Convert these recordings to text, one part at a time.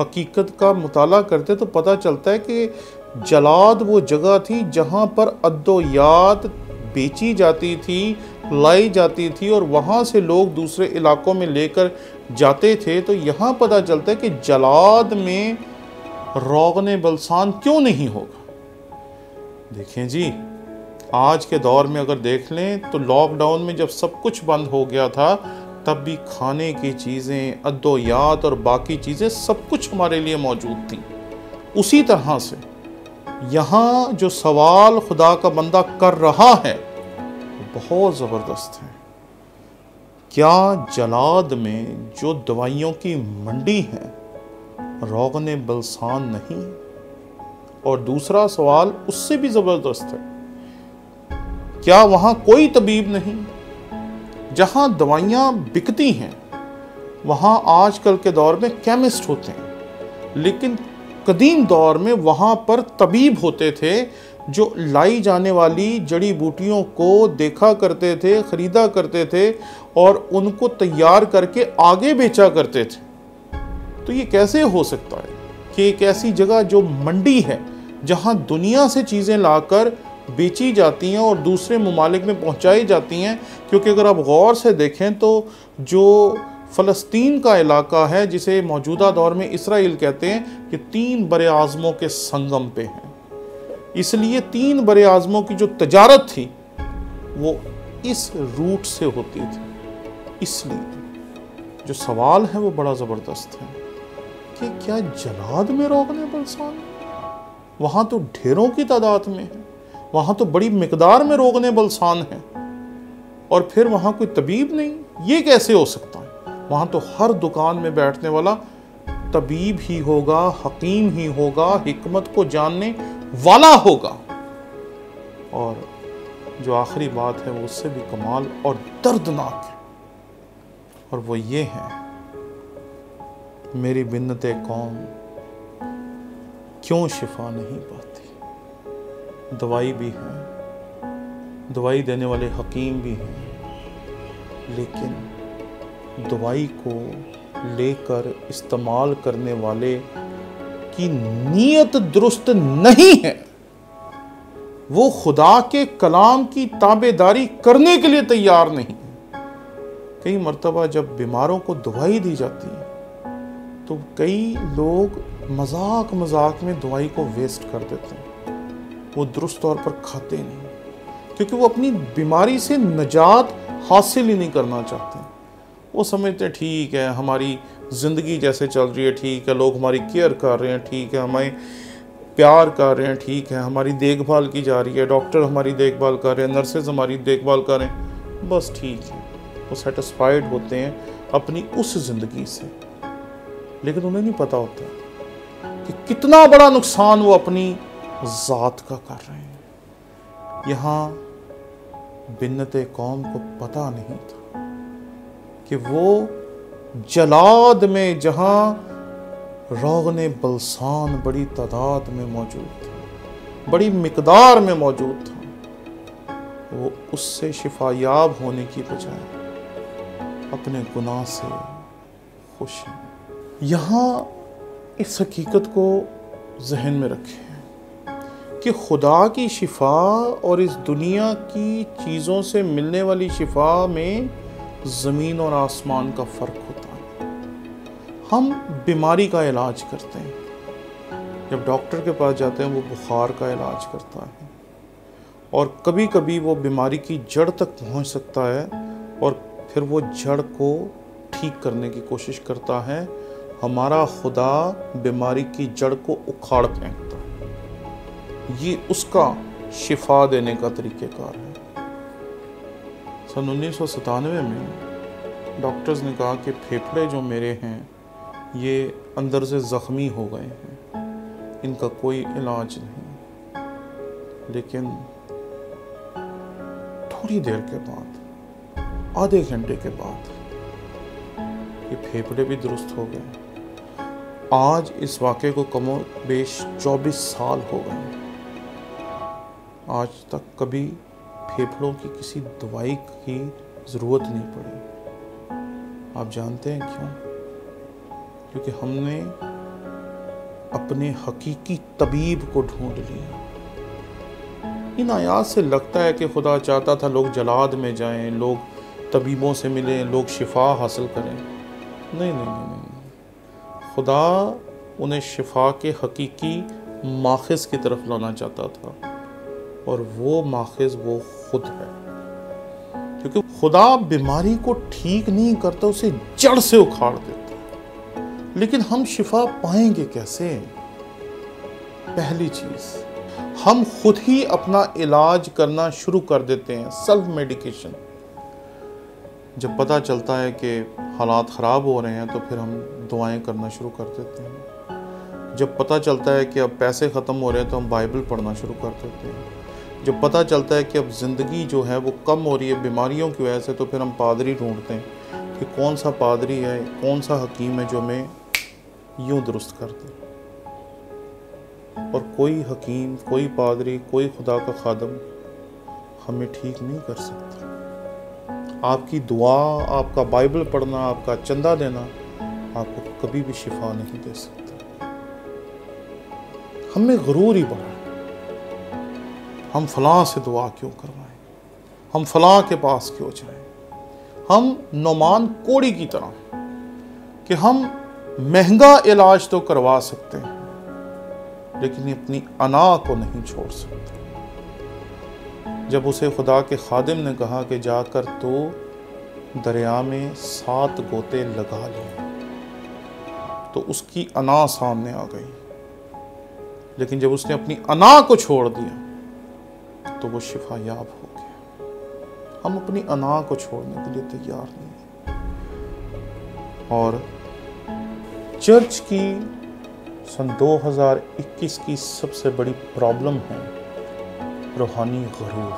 حقیقت کا مطالعہ کرتے تو پتہ چلتا ہے کہ جلاد وہ جگہ تھی جہاں پر ادویات بیچی جاتی تھی، لائی جاتی تھی، اور وہاں سے لوگ دوسرے علاقوں میں لے کر جاتے تھے۔ تو یہاں پتہ چلتا ہے کہ جلاد میں روغن بلسان کیوں نہیں ہوگا۔ دیکھیں جی، آج کے دور میں اگر دیکھ لیں تو لاک ڈاؤن میں جب سب کچھ بند ہو گیا تھا تب بھی کھانے کی چیزیں، ادویات اور باقی چیزیں سب کچھ ہمارے لیے موجود تھیں۔ اسی طرح سے یہاں جو سوال خدا کا بندہ کر رہا ہے وہ بہت زبردست ہے۔ کیا جلاد میں جو دوائیوں کی منڈی ہے روغن بلسان نہیں؟ اور دوسرا سوال اس سے بھی زبردست ہے، کیا وہاں کوئی طبیب نہیں؟ جہاں دوائیاں بکتی ہیں وہاں آج کل کے دور میں کیمسٹ ہوتے ہیں، لیکن قدیم دور میں وہاں پر طبیب ہوتے تھے جو لائی جانے والی جڑی بوٹیوں کو دیکھا کرتے تھے، خریدا کرتے تھے اور ان کو تیار کر کے آگے بیچا کرتے تھے۔ تو یہ کیسے ہو سکتا ہے کہ ایک ایسی جگہ جو منڈی ہے جہاں دنیا سے چیزیں لا کر بیچی جاتی ہیں اور دوسرے ممالک میں پہنچائی جاتی ہیں؟ کیونکہ اگر آپ غور سے دیکھیں تو جو فلسطین کا علاقہ ہے جسے موجودہ دور میں اسرائیل کہتے ہیں، یہ 3 بر اعظموں کے سنگم پہ ہیں۔ اس لیے 3 بر اعظموں کی جو تجارت تھی وہ اس روٹ سے ہوتی تھی۔ اس لیے جو سوال ہے وہ بڑا زبردست ہے کہ کیا جلاد میں روغن بلسان؟ وہاں تو ڈھیروں کی تعداد میں ہے، وہاں تو بڑی مقدار میں روغن بلسان ہے، اور پھر وہاں کوئی طبیب نہیں؟ یہ کیسے ہو سکتا ہے؟ وہاں تو ہر دکان میں بیٹھنے والا طبیب ہی ہوگا، حکیم ہی ہوگا، حکمت کو جاننے والا ہوگا۔ اور جو آخری بات ہے وہ اس سے بھی کمال اور دردناک ہے، اور وہ یہ ہے، میری بنت قوم کیوں شفا نہیں پاتی؟ دوائی بھی ہے، دوائی دینے والے حکیم بھی ہیں، لیکن دوائی کو لے کر استعمال کرنے والے کی نیت درست نہیں ہے، وہ خدا کے کلام کی تابعداری کرنے کے لیے تیار نہیں۔ کئی مرتبہ جب بیماروں کو دوائی دی جاتی ہے تو کئی لوگ مذاق میں دوائی کو ویسٹ کر دیتے ہیں، وہ درست طور پر کھاتے نہیں، کیونکہ وہ اپنی بیماری سے نجات حاصل ہی نہیں کرنا چاہتے۔ وہ سمجھتے ہیں ٹھیک ہے، ہماری زندگی جیسے چل رہی ہے ٹھیک ہے، لوگ ہماری کیئر کر رہے ہیں ٹھیک ہے، ہمیں پیار کر رہے ہیں ٹھیک ہے، ہماری دیکھ بھال کی جا رہی ہے، ڈاکٹر ہماری دیکھ بھال کر رہے ہیں، نرسز ہماری دیکھ بھال کر رہے ہیں، بس ٹھیک ہے، وہ سیٹسفائیڈ ہوتے ہیں اپنی اس زندگی سے۔ لیکن انہیں نہیں پتا ہوتا کہ کتنا بڑا نقصان وہ اپنی ذات کا کر رہے ہیں۔ یہاں بنت قوم کو پتا نہیں تھا کہ وہ جلاد میں جہاں روغن بلسان بڑی تعداد میں موجود تھا، بڑی مقدار میں موجود تھا، وہ اس سے شفا یاب ہونے کی بجائے اپنے گناہ سے خوش ہیں۔ یہاں اس حقیقت کو ذہن میں رکھیں کہ خدا کی شفا اور اس دنیا کی چیزوں سے ملنے والی شفا میں زمین اور آسمان کا فرق ہوتا ہے۔ ہم بیماری کا علاج کرتے ہیں، جب ڈاکٹر کے پاس جاتے ہیں وہ بخار کا علاج کرتا ہے، اور کبھی کبھی وہ بیماری کی جڑ تک پہنچ سکتا ہے اور پھر وہ جڑ کو ٹھیک کرنے کی کوشش کرتا ہے۔ ہمارا خدا بیماری کی جڑ کو اکھاڑ پھینکتا ہے، یہ اس کا شفا دینے کا طریقہ کار ہے۔ سن 1997 میں ڈاکٹرز نے کہا کہ پھیپھڑے جو میرے ہیں یہ اندر سے زخمی ہو گئے ہیں، ان کا کوئی علاج نہیں۔ لیکن تھوڑی دیر کے بعد، آدھے گھنٹے کے بعد یہ پھیپھڑے بھی درست ہو گئے۔ آج اس واقعے کو کم و بیش 24 سال ہو گئے ہیں، آج تک کبھی پھیپھڑوں کی کسی دوائی کی ضرورت نہیں پڑی۔ آپ جانتے ہیں کیوں؟ کیونکہ ہم نے اپنے حقیقی طبیب کو ڈھونڈ لیا۔ ان آیات سے لگتا ہے کہ خدا چاہتا تھا لوگ جلاد میں جائیں، لوگ طبیبوں سے ملیں، لوگ شفا حاصل کریں۔ نہیں، خدا انہیں شفا کے حقیقی ماخذ کی طرف لانا چاہتا تھا، اور وہ ماخذ وہ خود ہے۔ کیونکہ خدا بیماری کو ٹھیک نہیں کرتا، اسے جڑ سے اکھاڑ دیتا ہے۔ لیکن ہم شفا پائیں گے کیسے؟ پہلی چیز، ہم خود ہی اپنا علاج کرنا شروع کر دیتے ہیں، سیلف میڈیکیشن۔ جب پتہ چلتا ہے کہ حالات خراب ہو رہے ہیں تو پھر ہم دعائیں کرنا شروع کر دیتے ہیں۔ جب پتہ چلتا ہے کہ اب پیسے ختم ہو رہے ہیں تو ہم بائبل پڑھنا شروع کر دیتے ہیں۔ جب پتہ چلتا ہے کہ اب زندگی جو ہے وہ کم ہو رہی ہے بیماریوں کی وجہ سے، تو پھر ہم پادری ڈھونڈتے ہیں کہ کون سا پادری ہے، کون سا حکیم ہے جو ہمیں یوں درست کر دے۔ اور کوئی حکیم، کوئی پادری، کوئی خدا کا خادم ہمیں ٹھیک نہیں کر سکتا۔ آپ کی دعا، آپ کا بائبل پڑھنا، آپ کا چندہ دینا آپ کو کبھی بھی شفا نہیں دے سکتا۔ ہم میں غرور ہی بڑھا ہے۔ ہم فلاں سے دعا کیوں کروائیں، ہم فلاں کے پاس کیوں جائیں۔ ہم نعمان کوڑی کی طرح کہ ہم مہنگا علاج تو کروا سکتے ہیں لیکن اپنی انا کو نہیں چھوڑ سکتے۔ جب اسے خدا کے خادم نے کہا کہ جا کر تو دریا میں 7 غوطے لگا لیے، تو اس کی انا سامنے آ گئی۔ لیکن جب اس نے اپنی انا کو چھوڑ دیا تو وہ شفا یاب ہو گیا۔ ہم اپنی انا کو چھوڑنے کے لیے تیار نہیں ہیں۔ اور چرچ کی سن 2021 کی سب سے بڑی پرابلم ہے روحانی غرور۔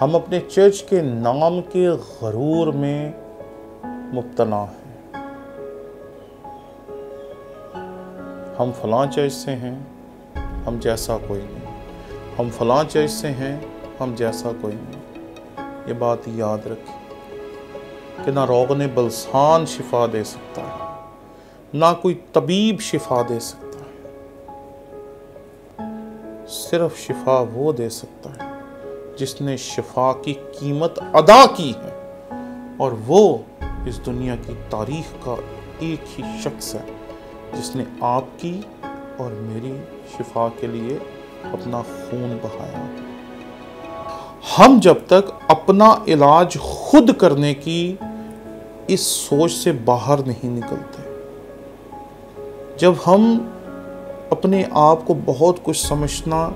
ہم اپنے چرچ کے نام کے غرور میں مبتلا ہیں۔ ہم فلاں چرچ سے ہیں، ہم جیسا کوئی نہیں۔ ہم فلاں چرچ سے ہیں، ہم جیسا کوئی نہیں۔ یہ بات یاد رکھیں کہ نہ روغن بلسان شفا دے سکتا ہے، نہ کوئی طبیب شفا دے سکتا ہے۔ صرف شفا وہ دے سکتا ہے جس نے شفا کی قیمت ادا کی ہے، اور وہ اس دنیا کی تاریخ کا ایک ہی شخص ہے جس نے آپ کی اور میری شفا کے لیے اپنا خون بہایا۔ ہم جب تک اپنا علاج خود کرنے کی اس سوچ سے باہر نہیں نکلتے، جب ہم اپنے آپ کو بہت کچھ سمجھنا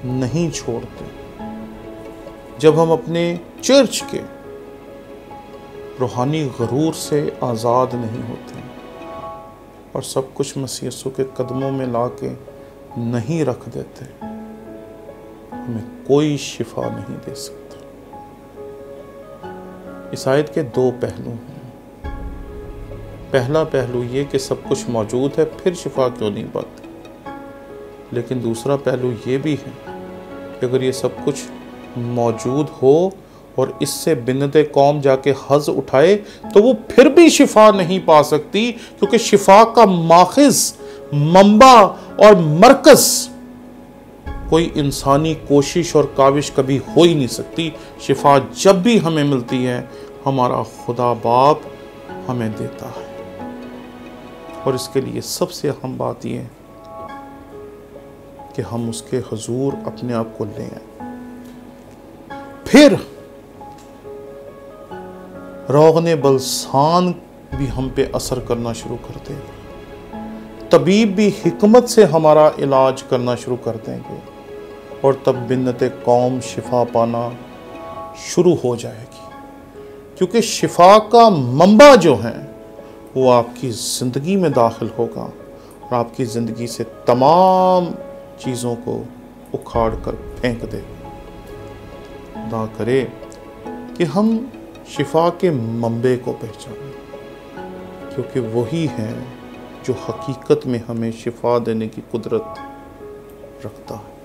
نہیں چھوڑتے، جب ہم اپنے چرچ کے روحانی غرور سے آزاد نہیں ہوتے اور سب کچھ مسیح یسوع کے قدموں میں لا کے نہیں رکھ دیتے، ہمیں کوئی شفا نہیں دے سکتا۔ اس آیت کے 2 پہلو ہیں۔ پہلا پہلو یہ کہ سب کچھ موجود ہے، پھر شفا کیوں نہیں پاتی؟ لیکن دوسرا پہلو یہ بھی ہے کہ اگر یہ سب کچھ موجود ہو اور اس سے بنت قوم جا کے حظ اٹھائے تو وہ پھر بھی شفا نہیں پا سکتی، کیونکہ شفا کا ماخذ، منبع اور مرکز کوئی انسانی کوشش اور کاوش کبھی ہو ہی نہیں سکتی۔ شفا جب بھی ہمیں ملتی ہے ہمارا خدا باپ ہمیں دیتا ہے، اور اس کے لیے سب سے اہم بات یہ ہے کہ ہم اس کے حضور اپنے آپ کو لے آئیں۔ پھر روغن بلسان بھی ہم پہ اثر کرنا شروع کر دے گا، طبیب بھی حکمت سے ہمارا علاج کرنا شروع کر دیں گے، اور تب بنت قوم شفا پانا شروع ہو جائے گی، کیونکہ شفا کا منبع جو ہے وہ آپ کی زندگی میں داخل ہوگا اور آپ کی زندگی سے تمام چیزوں کو اکھاڑ کر پھینک دے گا۔ خدا کرے کہ ہم شفا کے منبع کو پہچانیں، کیونکہ وہی ہے جو حقیقت میں ہمیں شفا دینے کی قدرت رکھتا ہے۔